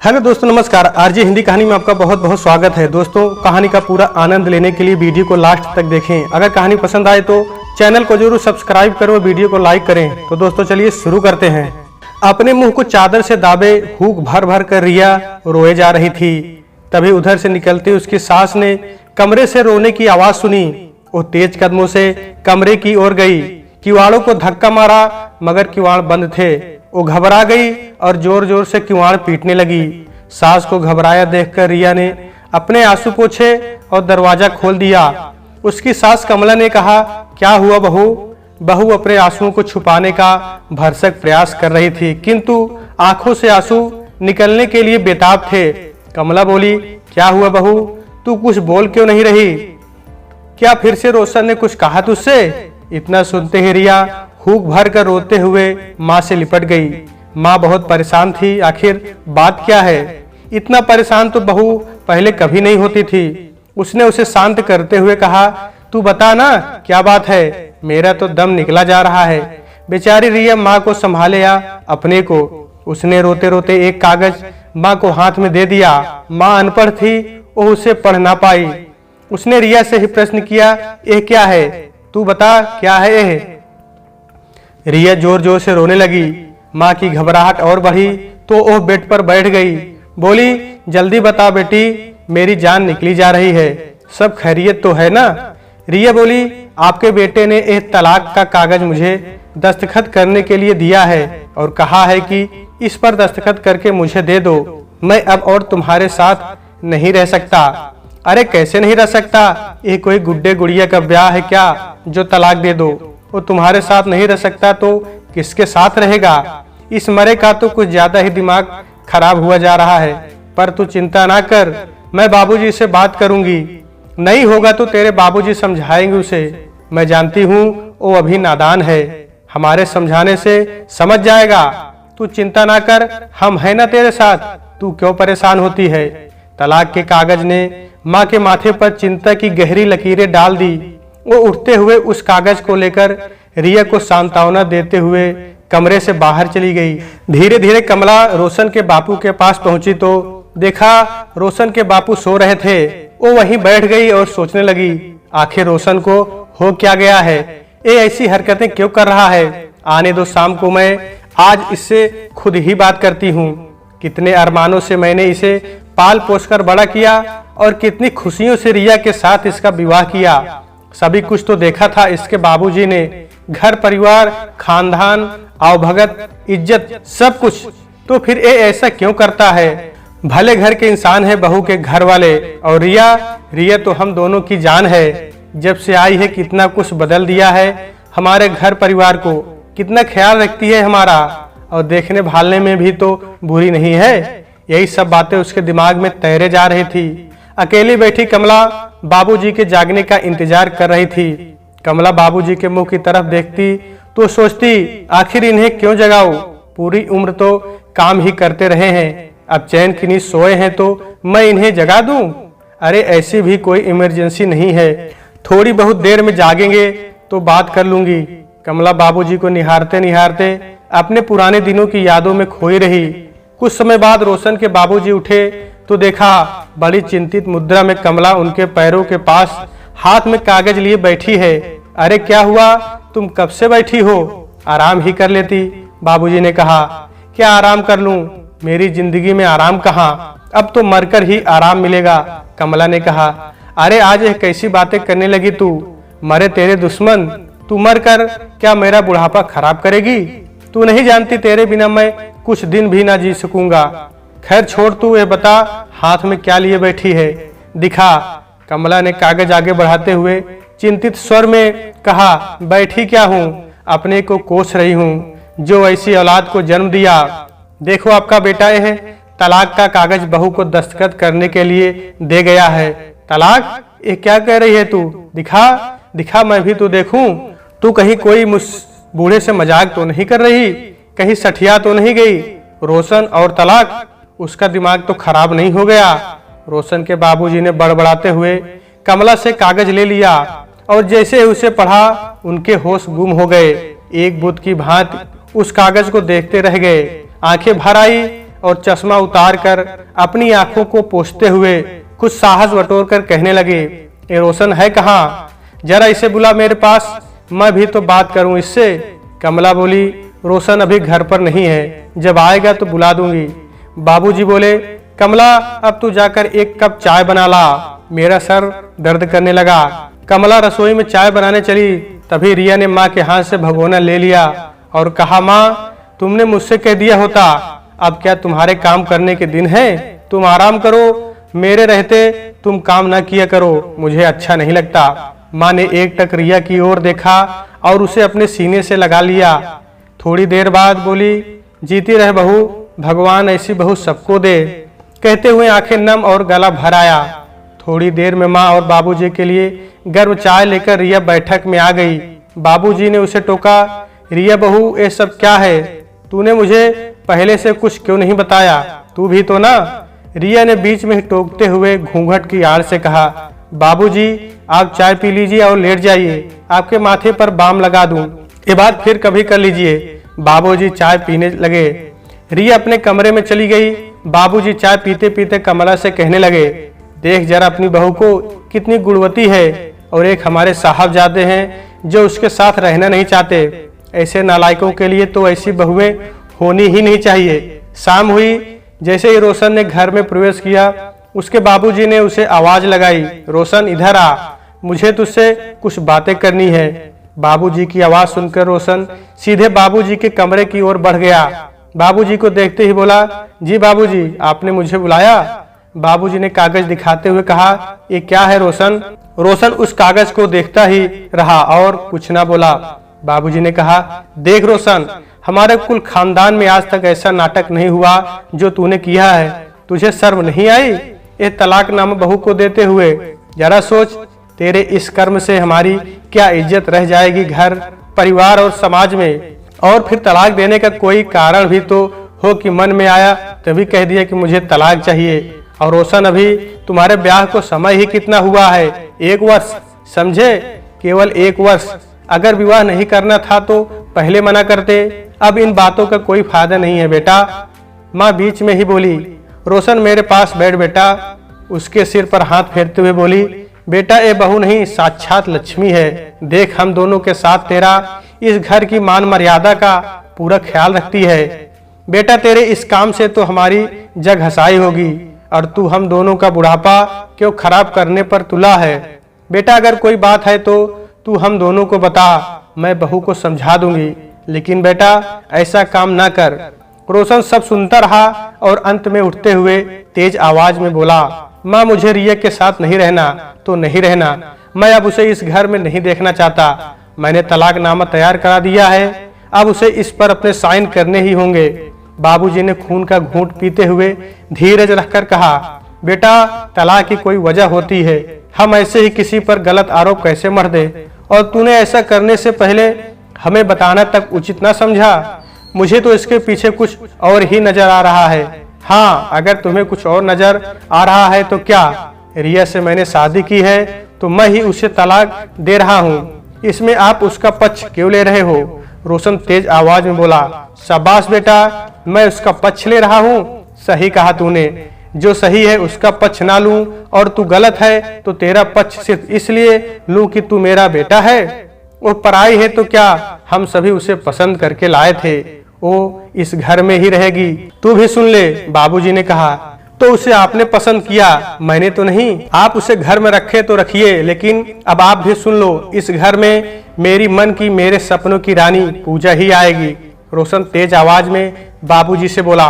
Hello दोस्तों, नमस्कार। RJ Hindi कहानी में आपका बहुत बहुत स्वागत है। दोस्तों, कहानी का पूरा आनंद लेने के लिए वीडियो को लास्ट तक देखें। अगर कहानी पसंद आए तो चैनल को जरूर सब्सक्राइब करें और वीडियो को लाइक करें। तो दोस्तों चलिए शुरू करते हैं। अपने मुंह को चादर से दाबे हूक भर भर कर रिया रोए जा रही थी। तभी उधर से निकलती उसकी सास ने कमरे से रोने की आवाज सुनी। वो तेज कदमों से कमरे की ओर गई। किवाड़ों को धक्का मारा मगर किवाड़ बंद थे। वो घबरा गई और जोर जोर से किवाड़ पीटने लगी। सास को घबराया देखकर रिया ने अपने आंसू पोंछे और दरवाजा खोल दिया। उसकी सास कमला ने कहा, क्या हुआ बहू? बहू अपने आंसुओं को छुपाने का भरसक प्रयास कर रही थी, किंतु आंखों से आंसू निकलने के लिए बेताब थे। कमला बोली, क्या हुआ बहू? तू कुछ बोल क्यों नहीं रही? क्या फिर से रोशन ने कुछ कहा तुझसे? इतना सुनते ही रिया हूक भर कर रोते हुए माँ से लिपट गई। माँ बहुत परेशान थी। आखिर बात क्या है? इतना परेशान तो बहू पहले कभी नहीं होती थी। उसने उसे शांत करते हुए कहा, तू बता ना क्या बात है? मेरा तो दम निकला जा रहा है। बेचारी रिया माँ को संभाले या अपने को। उसने रोते रोते एक कागज माँ को हाथ में दे दिया। माँ अनपढ़ थी, वो उसे पढ़ ना पाई। उसने रिया से ही प्रश्न किया, यह क्या है? तू बता क्या है यह? रिया जोर जोर से रोने लगी। माँ की घबराहट और बढ़ी तो वो बेड पर बैठ गई। बोली, जल्दी बता बेटी, मेरी जान निकली जा रही है। सब खैरियत तो है ना? रिया बोली, आपके बेटे ने एक तलाक का कागज मुझे दस्तखत करने के लिए दिया है और कहा है कि इस पर दस्तखत करके मुझे दे दो। मैं अब और तुम्हारे साथ नहीं रह सकता। अरे कैसे नहीं रह सकता? ये कोई गुड्डे गुड़िया का ब्याह है क्या जो तलाक दे दो? वो तुम्हारे साथ नहीं रह सकता तो किसके साथ रहेगा? इस मरे का तो कुछ ज्यादा ही दिमाग खराब हुआ जा रहा है। पर तू चिंता ना कर, मैं बाबूजी से बात करूंगी। नहीं होगा तो तेरे बाबूजी समझाएंगे उसे। मैं जानती हूँ वो अभी नादान है, हमारे समझाने से समझ जाएगा। तू चिंता ना कर, हम है ना तेरे साथ। तू क्यों परेशान होती है? तलाक के कागज ने माँ के माथे पर चिंता की गहरी लकीरें डाल दी। वो उठते हुए उस कागज को लेकर रिया को सांत्वना देते हुए कमरे से बाहर चली गई। धीरे धीरे कमला रोशन के बापू के पास पहुंची तो देखा रोशन के बापू सो रहे थे। वो वहीं बैठ गई और सोचने लगी, आखिर रोशन को हो क्या गया है? ये ऐसी हरकतें क्यों कर रहा है? आने दो शाम को, मैं आज इससे खुद ही बात करती हूँ। कितने अरमानों से मैंने इसे पाल पोस कर बड़ा किया और कितनी खुशियों से रिया के साथ इसका विवाह किया। सभी कुछ तो देखा था इसके बाबूजी ने, घर परिवार, खानदान, आवभगत, इज्जत, सब कुछ। तो फिर ये ऐसा क्यों करता है? भले घर के इंसान है बहू के घर वाले। और रिया तो हम दोनों की जान है। जब से आई है कितना कुछ बदल दिया है। हमारे घर परिवार को कितना ख्याल रखती है हमारा, और देखने भालने में भी तो बुरी नहीं है। यही सब बातें उसके दिमाग में तैरे जा रही थी। अकेली बैठी कमला बाबूजी के जागने का इंतजार कर रही थी। कमला बाबूजी के मुंह की तरफ देखती तो सोचती, आखिर इन्हें क्यों जगाऊं? पूरी उम्र तो काम ही करते रहे हैं, अब चैन की नींद सोए हैं तो मैं इन्हें जगा दूं? अरे ऐसी भी कोई इमरजेंसी नहीं है, थोड़ी बहुत देर में जागेंगे तो बात कर लूंगी। कमला बाबूजी को निहारते निहारते अपने पुराने दिनों की यादों में खोई रही। कुछ समय बाद रोशन के बाबूजी उठे तो देखा बड़ी चिंतित मुद्रा में कमला उनके पैरों के पास हाथ में कागज लिए बैठी है। अरे क्या हुआ? तुम कब से बैठी हो? आराम ही कर लेती। बाबूजी ने कहा, क्या आराम कर लूं? मेरी जिंदगी में आराम कहाँ, अब तो मरकर ही आराम मिलेगा। कमला ने कहा, अरे आज यह कैसी बातें करने लगी तू? मरे तेरे दुश्मन, तू मर कर क्या मेरा बुढ़ापा खराब करेगी? तू नहीं जानती तेरे बिना मैं कुछ दिन भी ना जी सकूंगा। खैर छोड़, तू ये बता हाथ में क्या लिए बैठी है? दिखा। कमला ने कागज आगे बढ़ाते हुए चिंतित स्वर में कहा, बैठी क्या हूँ, अपने को कोस रही हूँ जो ऐसी औलाद को जन्म दिया। देखो आपका बेटा यह तलाक का कागज बहू को दस्तखत करने के लिए दे गया है। तलाक? ये क्या कह रही है तू? दिखा दिखा, मैं भी तो देखूं। तू कहीं कोई बूढ़े से मजाक तो नहीं कर रही? कहीं सठिया तो नहीं गई? रोशन और तलाक, उसका दिमाग तो खराब नहीं हो गया? रोशन के बाबूजी ने बड़बड़ाते हुए कमला से कागज ले लिया और जैसे उसे पढ़ा उनके होश गुम हो गए। एक बुत की भांति उस कागज को देखते रह गए। आंखें भर आई और चश्मा उतार कर अपनी आंखों को पोंछते हुए कुछ साहस बटोर कर कहने लगे, ये रोशन है कहाँ? जरा इसे बुला मेरे पास, मैं भी तो बात करूं इससे। कमला बोली, रोशन अभी घर पर नहीं है, जब आएगा तो बुला दूंगी। बाबूजी बोले, कमला अब तू जाकर एक कप चाय बना ला, मेरा सर दर्द करने लगा। कमला रसोई में चाय बनाने चली, तभी रिया ने माँ के हाथ से भगोना ले लिया और कहा, माँ तुमने मुझसे कह दिया होता, अब क्या तुम्हारे काम करने के दिन है? तुम आराम करो, मेरे रहते तुम काम ना किया करो, मुझे अच्छा नहीं लगता। माँ ने एक टक रिया की ओर देखा और उसे अपने सीने से लगा लिया। थोड़ी देर बाद बोली, जीती रह बहू, भगवान ऐसी बहू सबको दे। कहते हुए आंखें नम और गला भर आया। थोड़ी देर में माँ और बाबूजी के लिए गर्म चाय लेकर रिया बैठक में आ गई। बाबूजी ने उसे टोका, रिया बहू ये सब क्या है? तूने मुझे पहले से कुछ क्यों नहीं बताया? तू भी तो ना। रिया ने बीच में ही टोकते हुए घूंघट की आड़ से कहा, बाबूजी आप चाय पी लीजिए और लेट जाइए, आपके माथे पर बाम लगा दूं, ये बात फिर कभी कर लीजिए। बाबूजी चाय पीने लगे। रिया अपने कमरे में चली गई। बाबूजी चाय पीते पीते कमला से कहने लगे, देख जरा अपनी बहू को कितनी गुणवती है, और एक हमारे साहबजादे हैं जो उसके साथ रहना नहीं चाहते। ऐसे नालायकों के लिए तो ऐसी बहुएं होनी ही नहीं चाहिए। शाम हुई, जैसे ही रोशन ने घर में प्रवेश किया, उसके बाबूजी ने उसे आवाज लगाई, रोशन इधर आ, मुझे तुझसे कुछ बातें करनी है। बाबूजी की आवाज सुनकर रोशन सीधे बाबूजी के कमरे की ओर बढ़ गया। बाबूजी को देखते ही बोला, जी बाबूजी आपने मुझे बुलाया? बाबूजी ने कागज दिखाते हुए कहा, ये क्या है रोशन? रोशन उस कागज को देखता ही रहा और कुछ ना बोला। बाबूजी ने कहा, देख रोशन, हमारे कुल खानदान में आज तक ऐसा नाटक नहीं हुआ जो तूने किया है। तुझे शर्म नहीं आई ये तलाकनामा बहू को देते हुए? जरा सोच, तेरे इस कर्म से हमारी क्या इज्जत रह जाएगी घर, परिवार और समाज में। और फिर तलाक देने का कोई कारण भी तो हो कि मन में आया तभी कह दिया कि मुझे तलाक चाहिए। और रोशन अभी तुम्हारे ब्याह को समय ही कितना हुआ है? 1 वर्ष, समझे, केवल 1 वर्ष। अगर विवाह नहीं करना था तो पहले मना करते। अब इन बातों का कोई फायदा नहीं है बेटा। माँ बीच में ही बोली, रोशन मेरे पास बैठ बेटा। उसके सिर पर हाथ फेरते हुए बोली, बेटा ये बहू नहीं साक्षात लक्ष्मी है। देख हम दोनों के साथ तेरा इस घर की मान मर्यादा का पूरा ख्याल रखती है। बेटा तेरे इस काम से तो हमारी जग हंसाई होगी और तू हम दोनों का बुढ़ापा क्यों खराब करने पर तुला है। बेटा अगर कोई बात है तो तू हम दोनों को बता, मैं बहू को समझा दूंगी, लेकिन बेटा ऐसा काम ना कर। रोशन सब सुनता रहा और अंत में उठते हुए तेज आवाज में बोला, माँ मुझे रिया के साथ नहीं रहना तो नहीं रहना। मैं अब उसे इस घर में नहीं देखना चाहता। मैंने तलाकनामा तैयार करा दिया है, अब उसे इस पर अपने साइन करने ही होंगे। बाबूजी ने खून का घूंट पीते हुए धीरज रखकर कहा, बेटा तलाक की कोई वजह होती है, हम ऐसे ही किसी पर गलत आरोप कैसे मढ़ दे? और तूने ऐसा करने से पहले हमें बताना तक उचित ना समझा? मुझे तो इसके पीछे कुछ और ही नजर आ रहा है। हाँ, अगर तुम्हें कुछ और नजर आ रहा है तो क्या? रिया से मैंने शादी की है तो मैं ही उसे तलाक दे रहा हूँ, इसमें आप उसका पक्ष क्यों ले रहे हो? रोशन तेज आवाज में बोला, शाबाश बेटा, मैं उसका पक्ष ले रहा हूँ। सही कहा तूने, जो सही है उसका पक्ष ना लूं और तू गलत है तो तेरा पक्ष सिर्फ इसलिए लूं कि तू मेरा बेटा है। वो पराई है तो क्या, हम सभी उसे पसंद करके लाए थे, वो इस घर में ही रहेगी। तू भी सुन ले, बाबूजी ने कहा। तो उसे आपने पसंद किया, मैंने तो नहीं। आप उसे घर में रखे तो रखिए, लेकिन अब आप भी सुन लो, इस घर में मेरी मन की, मेरे सपनों की रानी पूजा ही आएगी। रोशन तेज आवाज में बाबूजी से बोला,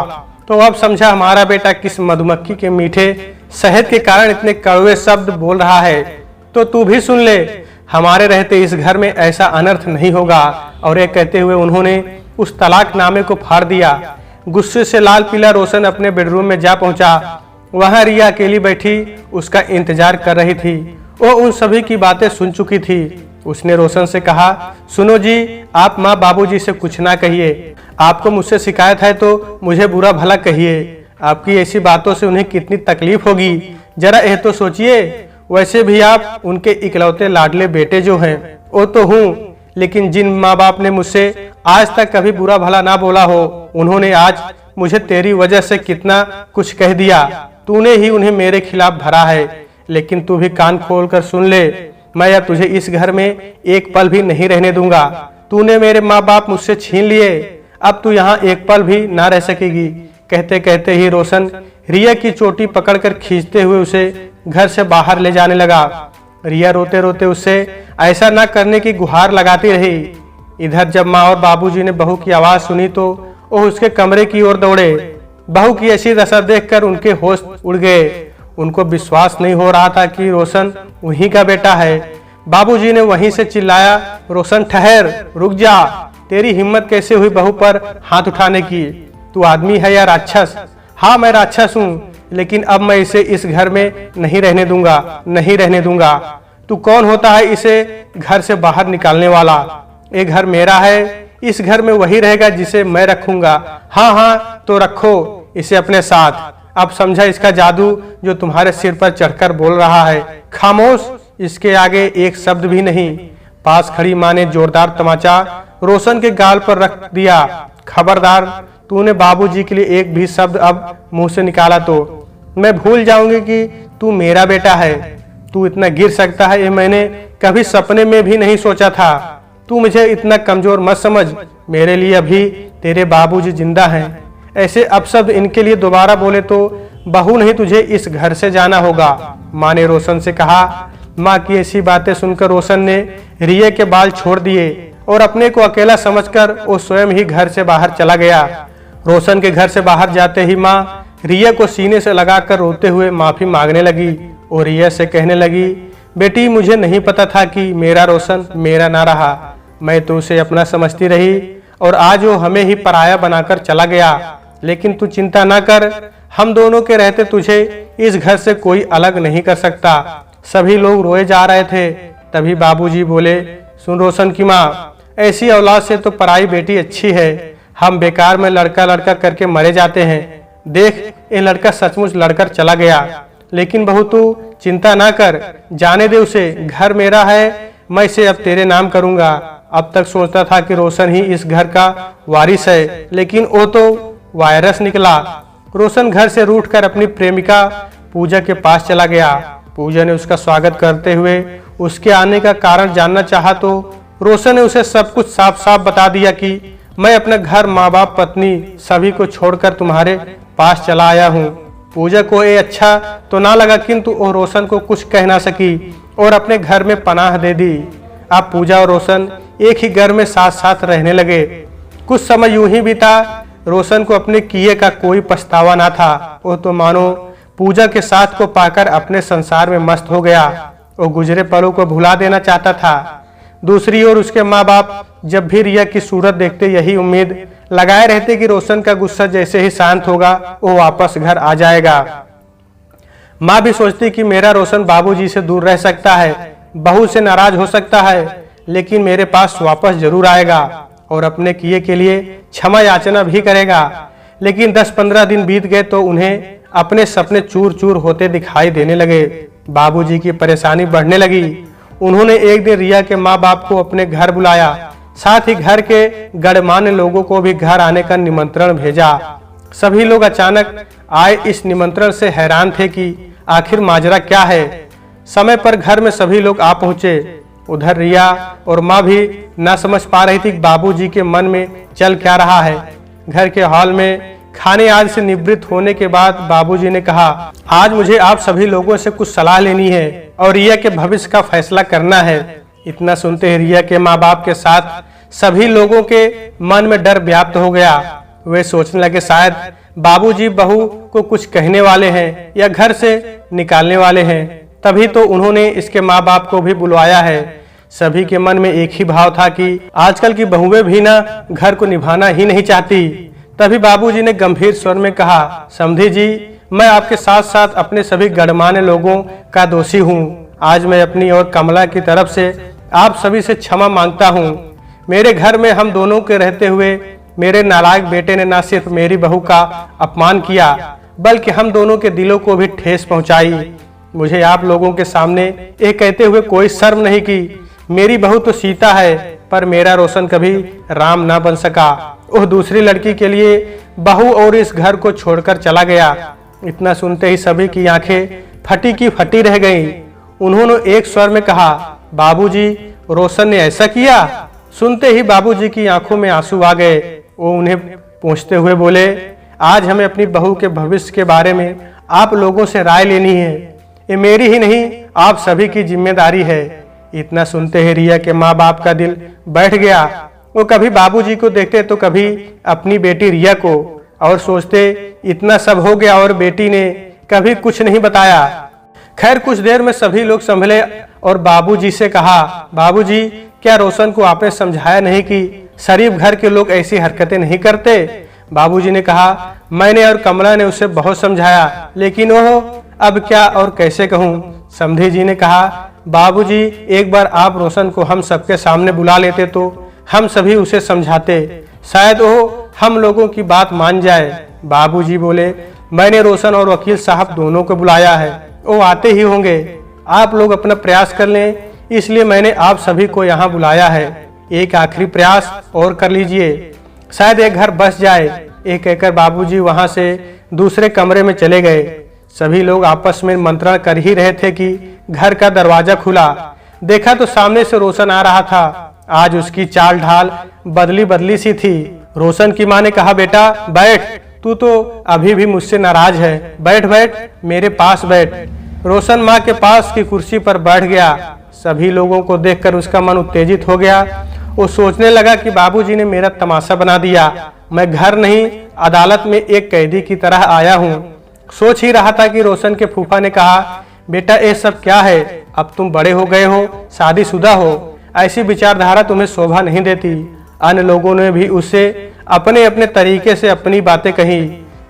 तो अब समझा हमारा बेटा किस मधुमक्खी के मीठे शहद के कारण इतने कड़वे शब्द बोल रहा है। तो तू भी सुन ले, हमारे रहते इस घर में ऐसा अनर्थ नहीं होगा। और ये कहते हुए उन्होंने उस तलाकनामे को फाड़ दिया। गुस्से से लाल पीला रोशन अपने बेडरूम में जा पहुंचा। वहां रिया अकेली बैठी उसका इंतजार कर रही थी। वो उन सभी की बातें सुन चुकी थी। उसने रोशन से कहा, सुनो जी, आप माँ बाबूजी से कुछ ना कहिए। आपको मुझसे शिकायत है तो मुझे बुरा भला कहिए। आपकी ऐसी बातों से उन्हें कितनी तकलीफ होगी, जरा यह तो सोचिए। वैसे भी आप उनके इकलौते लाडले बेटे जो हैं, वो तो हूँ, लेकिन जिन माँ बाप ने मुझसे आज तक कभी बुरा भला ना बोला हो, उन्होंने आज मुझे तेरी वजह से कितना कुछ कह दिया। तूने ही उन्हें मेरे खिलाफ भरा है, लेकिन तू भी कान खोल कर सुन ले, मैं अब तुझे इस घर में एक पल भी नहीं रहने दूंगा। तूने मेरे माँ बाप मुझसे छीन लिए, अब तू यहाँ एक पल भी ना रह सकेगी। कहते कहते ही रोशन रिया की चोटी पकड़कर खींचते हुए उसे घर से बाहर ले जाने लगा। रिया रोते रोते उससे ऐसा ना करने की गुहार लगाती रही। इधर जब माँ और बाबूजी ने बहू की आवाज सुनी तो वो उसके कमरे की ओर दौड़े। बहू की ऐसी दशा देखकर उनके होश उड़ गए। उनको विश्वास नहीं हो रहा था कि रोशन उन्हीं का बेटा है। बाबूजी ने वहीं से चिल्लाया, रोशन ठहर, रुक जा, तेरी हिम्मत कैसे हुई बहू पर हाथ उठाने की? तू आदमी है या राक्षस? हाँ मैं राक्षस हूँ, लेकिन अब मैं इसे इस घर में नहीं रहने दूंगा, नहीं रहने दूंगा। तू कौन होता है इसे घर से बाहर निकालने वाला? ये घर मेरा है, इस घर में वही रहेगा जिसे मैं रखूंगा। हाँ हाँ तो रखो इसे अपने साथ। अब समझा इसका जादू जो तुम्हारे सिर पर चढ़कर बोल रहा है। खामोश, इसके आगे एक शब्द भी नहीं। पास खड़ी माँ ने जोरदार तमाचा रोशन के गाल पर रख दिया। खबरदार, तूने बाबूजी के लिए एक भी शब्द अब मुंह से निकाला तो मैं भूल जाऊंगी कि तू मेरा बेटा है। तू इतना गिर सकता है ये मैंने कभी सपने में भी नहीं सोचा था। तू मुझे इतना कमजोर मत समझ, मेरे लिए अभी तेरे बाबूजी जिंदा हैं। ऐसे अपशब्द इनके लिए दोबारा बोले तो बहू नहीं तुझे इस घर से जाना होगा, माँ ने रोशन से कहा। माँ की ऐसी बातें सुनकर रोशन ने रिया के बाल छोड़ दिए और अपने को अकेला समझकर वो स्वयं ही घर से बाहर चला गया। रोशन के घर से बाहर जाते ही माँ रिया को सीने से लगाकर रोते हुए माफी मांगने लगी और रिया से कहने लगी, बेटी मुझे नहीं पता था कि मेरा रोशन मेरा ना रहा। मैं तो उसे अपना समझती रही और आज वो हमें ही पराया बनाकर चला गया। लेकिन तू चिंता ना कर, हम दोनों के रहते तुझे इस घर से कोई अलग नहीं कर सकता। सभी लोग रोए जा रहे थे, तभी बाबूजी बोले, सुन रोशन की माँ, ऐसी औलाद से तो पराई बेटी अच्छी है। हम बेकार में लड़का लड़का करके मरे जाते हैं। देख ये लड़का सचमुच लड़कर चला गया, लेकिन बहू तू चिंता ना कर, जाने दे उसे, घर मेरा है, मैं इसे अब तेरे नाम करूंगा। अब तक सोचता था कि रोशन ही इस घर का वारिस है, लेकिन वो तो वायरस निकला। रोशन घर से रूठकर अपनी प्रेमिका पूजा के पास चला गया। पूजा ने उसका स्वागत करते हुए उसके आने का कारण जानना चाहा तो रोशन ने उसे सब कुछ साफ साफ बता दिया कि मैं अपना घर, माँ बाप, पत्नी सभी को छोड़कर तुम्हारे पास चला आया हूँ। पूजा को ये अच्छा तो ना लगा, किंतु वो रोशन को कुछ कह ना सकी और अपने घर में पनाह दे दी। अब पूजा और रोशन एक ही घर में साथ साथ रहने लगे। कुछ समय यूं ही बीता। रोशन को अपने किए का कोई पछतावा ना था। वो तो मानो पूजा के साथ को पाकर अपने संसार में मस्त हो गया। वो गुजरे पलों को भुला देना चाहता था। दूसरी ओर उसके माँ बाप जब भी रिया की सूरत देखते यही उम्मीद लगाए रहते कि रोशन का गुस्सा जैसे ही शांत होगा वो वापस घर आ जाएगा। माँ भी सोचती कि मेरा रोशन बाबूजी से दूर रह सकता है, बहू से नाराज हो सकता है, लेकिन मेरे पास वापस जरूर आएगा और अपने किए के लिए क्षमा याचना भी करेगा। लेकिन 10-15 दिन बीत गए तो उन्हें अपने सपने चूर चूर होते दिखाई देने लगे। बाबूजी की परेशानी बढ़ने लगी। उन्होंने एक दिन रिया के माँ बाप को अपने घर बुलाया, साथ ही घर के गणमान्य लोगों को भी घर आने का निमंत्रण भेजा। सभी लोग अचानक आए इस निमंत्रण से हैरान थे कि आखिर माजरा क्या है। समय पर घर में सभी लोग आ पहुंचे। उधर रिया और माँ भी ना समझ पा रही थी बाबूजी के मन में चल क्या रहा है। घर के हॉल में खाने आदि से निवृत्त होने के बाद बाबूजी ने कहा, आज मुझे आप सभी लोगों से कुछ सलाह लेनी है और रिया के भविष्य का फैसला करना है। इतना सुनते ही रिया के माँ बाप के साथ सभी लोगों के मन में डर व्याप्त हो गया। वे सोचने लगे शायद बाबूजी बहू को कुछ कहने वाले हैं या घर से निकालने वाले हैं। तभी तो उन्होंने इसके माँ बाप को भी बुलवाया है। सभी के मन में एक ही भाव था कि आजकल की बहुएं भी ना घर को निभाना ही नहीं चाहती। तभी बाबूजी ने गंभीर स्वर में कहा, समधी जी, मैं आपके साथ साथ अपने सभी गणमान्य लोगों का दोषी हूँ। आज मैं अपनी और कमला की तरफ से आप सभी से क्षमा मांगता हूँ। मेरे घर में हम दोनों के रहते हुए मेरे नालायक बेटे ने न सिर्फ मेरी बहू का अपमान किया, बल्कि हम दोनों के दिलों को भी ठेस पहुंचाई। मुझे आप लोगों के सामने ये कहते हुए कोई शर्म नहीं कि मेरी बहू तो सीता है, पर मेरा रोशन कभी राम ना बन सका। वह दूसरी लड़की के लिए बहू और इस घर को छोड़कर चला गया। इतना सुनते ही सभी की आंखें फटी की फटी रह गईं। उन्होंने एक स्वर में कहा, बाबूजी, रोशन ने ऐसा किया? सुनते ही बाबूजी की आंखों में आंसू आ गए। वो उन्हें पूछते हुए बोले, आज हमें अपनी बहू के भविष्य के बारे में आप लोगों से राय लेनी है। ये मेरी ही नहीं, आप सभी की जिम्मेदारी है। इतना सुनते ही रिया के माँ बाप का दिल बैठ गया। वो कभी बाबूजी को देखते तो कभी अपनी बेटी रिया को, और सोचते इतना सब हो गया और बेटी ने कभी कुछ नहीं बताया। खैर कुछ देर में सभी लोग संभले और बाबूजी से कहा, बाबूजी, क्या रोशन को आपने समझाया नहीं कि शरीफ घर के लोग ऐसी हरकतें नहीं करते? बाबूजी ने कहा, मैंने और कमला ने उसे बहुत समझाया, लेकिन वो अब क्या और कैसे कहूँ। समधी जी ने कहा, बाबूजी, एक बार आप रोशन को हम सबके सामने बुला लेते तो हम सभी उसे समझाते, शायद वो हम लोगों की बात मान जाए। बाबूजी बोले, मैंने रोशन और वकील साहब दोनों को बुलाया है, वो आते ही होंगे। आप लोग अपना प्रयास कर लें, इसलिए मैंने आप सभी को यहाँ बुलाया है। एक आखिरी प्रयास और कर लीजिए, शायद एक घर बस जाए। एक कहकर बाबूजी वहां से दूसरे कमरे में चले गए। सभी लोग आपस में मंत्रण कर ही रहे थे कि घर का दरवाजा खुला। देखा तो सामने से रोशन आ रहा था। आज उसकी चाल ढाल बदली बदली सी थी। रोशन की माँ ने कहा, बेटा बैठ, तू तो अभी भी मुझसे नाराज है, बैठ बैठ, मेरे पास बैठ। रोशन माँ के पास की कुर्सी पर बैठ गया। सभी लोगों को देखकर उसका मन उत्तेजित हो गया। वो सोचने लगा कि बाबूजी ने मेरा तमाशा बना दिया। मैं घर नहीं, अदालत में एक कैदी की तरह आया हूँ। सोच ही रहा था कि रोशन के फूफा ने कहा, बेटा ये सब क्या है? अब तुम बड़े हो गए हो, शादीशुदा हो, ऐसी विचारधारा तुम्हें शोभा नहीं देती। अन्य लोगों ने भी उससे अपने अपने तरीके से अपनी बातें कही,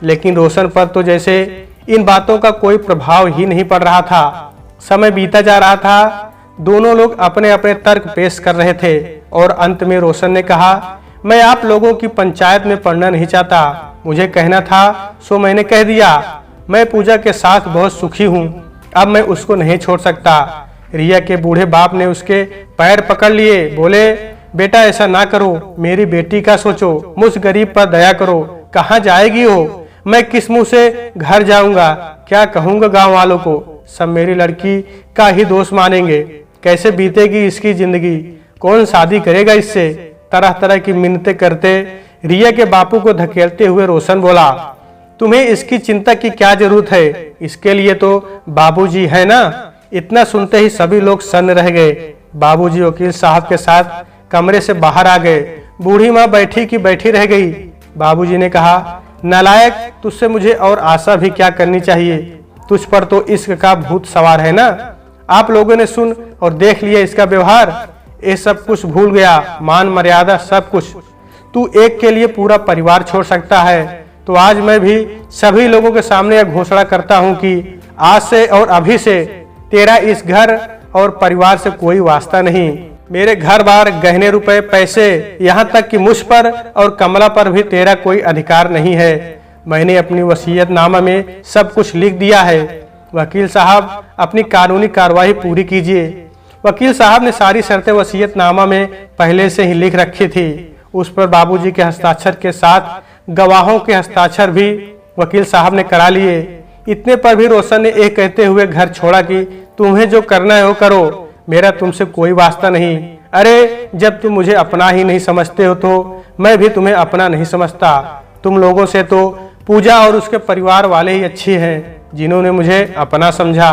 लेकिन रोशन पर तो जैसे इन बातों का कोई प्रभाव ही नहीं पड़ रहा था। समय बीता जा रहा था। दोनों लोग अपने अपने तर्क पेश कर रहे थे और अंत में रोशन ने कहा, मैं आप लोगों की पंचायत में पढ़ना नहीं चाहता। मुझे कहना था सो मैंने कह दिया। मैं पूजा के साथ बहुत सुखी हूँ, अब मैं उसको नहीं छोड़ सकता। रिया के बूढ़े बाप ने उसके पैर पकड़ लिए, बोले, बेटा ऐसा ना करो, मेरी बेटी का सोचो, मुझ गरीब पर दया करो। कहाँ जाएगी हो? मैं किस मुंह से घर जाऊंगा? क्या कहूंगा गांव वालों को? सब मेरी लड़की का ही दोष मानेंगे। कैसे बीतेगी इसकी जिंदगी? कौन शादी करेगा इससे? तरह तरह की मिन्नतें करते रिया के बापू को धकेलते हुए रोशन बोला, तुम्हें इसकी चिंता की क्या जरूरत है? इसके लिए तो बाबूजी है ना। इतना सुनते ही सभी लोग सन्न रह गए। बाबूजी वकील साहब के साथ कमरे से बाहर आ गए। बूढ़ी माँ बैठी की बैठी रह गई। बाबूजी ने कहा, नालायक, तुझसे मुझे और आशा भी क्या करनी चाहिए? तुझ पर तो इश्क का भूत सवार है ना। आप लोगों ने सुन और देख लिया इसका व्यवहार, ये सब कुछ भूल गया, मान मर्यादा सब कुछ। तू एक के लिए पूरा परिवार छोड़ सकता है, तो आज मैं भी सभी लोगों के सामने यह घोषणा करता हूं कि आज से और अभी से तेरा इस घर और परिवार से कोई वास्ता नहीं। मेरे घर बार, गहने, रुपए, पैसे, यहाँ तक कि मुझ पर और कमला पर भी तेरा कोई अधिकार नहीं है। मैंने अपनी वसीयतनामा में सब कुछ लिख दिया है। वकील साहब, अपनी कानूनी कार्रवाई पूरी कीजिए। वकील साहब ने सारी शर्तें वसीयतनामा में पहले से ही लिख रखी थी। उस पर बाबूजी के हस्ताक्षर के साथ गवाहों के हस्ताक्षर भी वकील साहब ने करा लिए। इतने पर भी रोशन ने एक कहते हुए घर छोड़ा कि तुम्हें जो करना है वो करो, मेरा तुमसे कोई वास्ता नहीं। अरे, जब तुम मुझे अपना ही नहीं समझते हो तो मैं भी तुम्हें अपना नहीं समझता। तुम लोगों से तो पूजा और उसके परिवार वाले ही अच्छी हैं, जिन्होंने मुझे अपना समझा।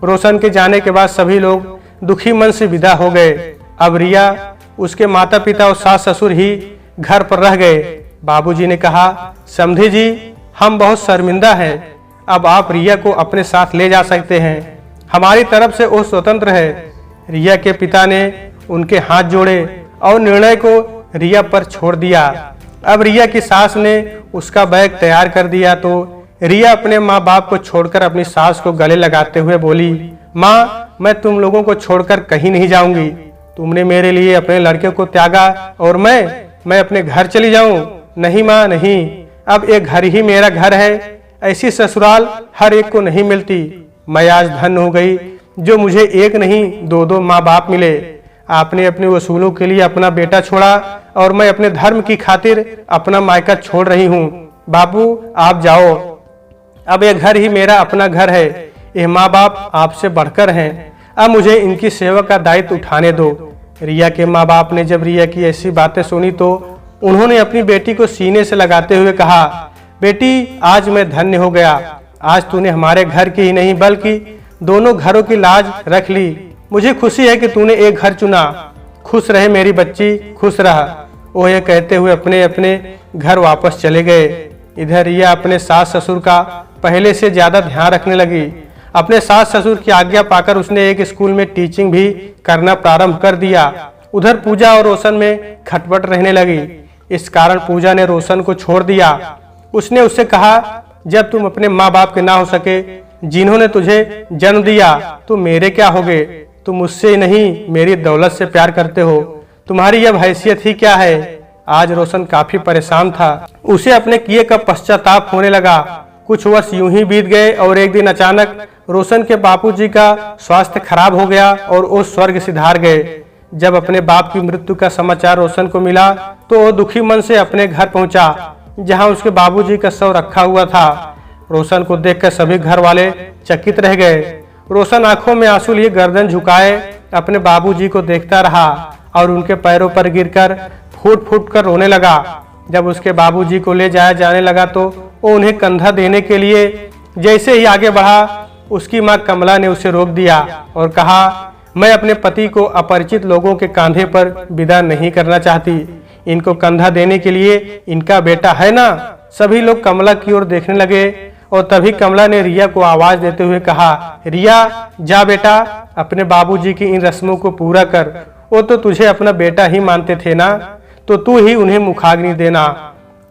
रोशन के जाने के बाद सभी लोग दुखी मन से विदा हो गए। अब रिया, उसके माता पिता और सास ससुर ही घर पर रह गए। बाबूजी ने कहा, समधी जी, हम बहुत शर्मिंदा हैं। अब आप रिया को अपने साथ ले जा सकते हैं। हमारी तरफ से वो स्वतंत्र है। रिया के पिता ने उनके हाथ जोड़े और निर्णय को रिया पर छोड़ दिया। अब रिया की सास ने उसका बैग तैयार कर दिया तो रिया अपने माँ बाप को छोड़कर अपनी सास को गले लगाते हुए बोली, माँ, मैं तुम लोगों को छोड़कर कहीं नहीं जाऊंगी। तुमने मेरे लिए अपने लड़के को त्यागा और मैं अपने घर चली जाऊं? नहीं माँ, नहीं। अब एक घर ही मेरा घर है। ऐसी ससुराल हर एक को नहीं मिलती। मैं आज धन्य हो गई जो मुझे एक नहीं दो दो माँ बाप मिले। आपने अपने वसूलों के लिए अपना बेटा छोड़ा और मैं अपने धर्म की खातिर अपना मायका छोड़ रही हूँ। बापू आप जाओ, अब यह घर ही मेरा अपना घर है। ये माँ बाप आपसे बढ़कर हैं, अब मुझे इनकी सेवा का दायित्व उठाने दो। रिया के माँ बाप ने जब रिया की ऐसी बातें सुनी तो उन्होंने अपनी बेटी को सीने से लगाते हुए कहा, बेटी आज मैं धन्य हो गया। आज तूने हमारे घर की ही नहीं बल्कि दोनों घरों की लाज रख ली। मुझे खुशी है कि तूने एक घर चुना। खुश रहे मेरी बच्ची, खुश रह। वो ये कहते हुए अपने अपने घर वापस चले गए। इधर रिया अपने सास ससुर का पहले से ज्यादा ध्यान रखने लगी। अपने सास ससुर की आज्ञा पाकर उसने एक स्कूल में टीचिंग भी करना प्रारंभ कर दिया। उधर पूजा और रोशन में खटपट रहने लगी। इस कारण पूजा ने रोशन को छोड़ दिया। उसने उससे कहा, जब तुम अपने माँ बाप के ना हो सके, जिन्होंने तुझे जन्म दिया, तो मेरे क्या होगे? तुम मुझसे नहीं मेरी दौलत से प्यार करते हो। तुम्हारी अब हैसियत ही क्या है? आज रोशन काफी परेशान था। उसे अपने किए का पश्चाताप होने लगा। कुछ वर्ष यूं ही बीत गए और एक दिन अचानक रोशन के बापूजी का स्वास्थ्य खराब हो गया और वो स्वर्ग सिधार गए। जब अपने बाप की मृत्यु का समाचार रोशन को मिला तो वो दुखी मन से अपने घर पहुंचा, जहां उसके बाबूजी का शव रखा हुआ था। रोशन को देखकर सभी घर वाले चकित रह गए। रोशन आंखों में आंसू लिए गर्दन झुकाए अपने बाबूजी को देखता रहा और उनके पैरों पर गिरकर फूट फूट कर रोने लगा। जब उसके बाबूजी को ले जाया जाने लगा तो वो उन्हें कंधा देने के लिए जैसे ही आगे बढ़ा, उसकी मां कमला ने उसे रोक दिया और कहा, मैं अपने पति को अपरिचित लोगों के कंधे पर विदा नहीं करना चाहती। इनको कंधा देने के लिए इनका बेटा है ना। सभी लोग कमला की ओर देखने लगे और तभी कमला ने रिया को आवाज देते हुए कहा, रिया जा बेटा, अपने बाबूजी की इन रस्मों को पूरा कर। वो तो तुझे अपना बेटा ही मानते थे ना, तो तू ही उन्हें मुखाग्नि देना।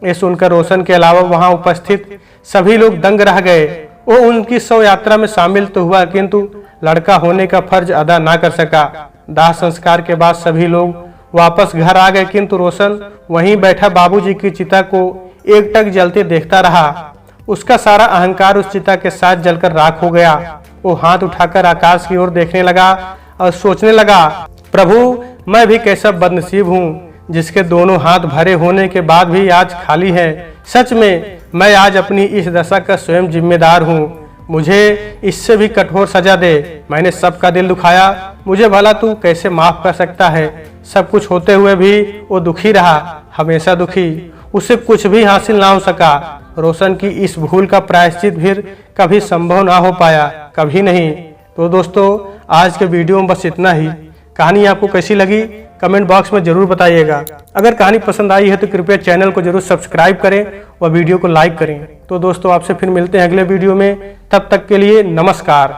ये सुनकर रोशन के अलावा वहां उपस्थित सभी लोग दंग रह गए। वो उनकी शव यात्रा में शामिल तो हुआ, किंतु लड़का होने का फर्ज अदा ना कर सका। दाह संस्कार के बाद सभी लोग वापस घर आ गए, किंतु रोशन वहीं बैठा बाबूजी की चिता को एकटक जलते देखता रहा। उसका सारा अहंकार उस चिता के साथ जलकर राख हो गया। वो हाथ उठाकर आकाश की ओर देखने लगा और सोचने लगा, प्रभु मैं भी कैसा बदनसीब हूँ जिसके दोनों हाथ भरे होने के बाद भी आज खाली है। सच में मैं आज अपनी इस दशा का स्वयं जिम्मेदार हूँ। मुझे इससे भी कठोर सजा दे। मैंने सबका दिल दुखाया, मुझे भला तू कैसे माफ कर सकता है? सब कुछ होते हुए भी वो दुखी रहा, हमेशा दुखी। उसे कुछ भी हासिल ना हो सका। रोशन की इस भूल का प्रायश्चित फिर कभी संभव ना हो पाया, कभी नहीं। तो दोस्तों आज के वीडियो में बस इतना ही। कहानी आपको कैसी लगी कमेंट बॉक्स में जरूर बताइएगा। अगर कहानी पसंद आई है तो कृपया चैनल को जरूर सब्सक्राइब करें और वीडियो को लाइक करें। तो दोस्तों आपसे फिर मिलते हैं अगले वीडियो में, तब तक के लिए नमस्कार।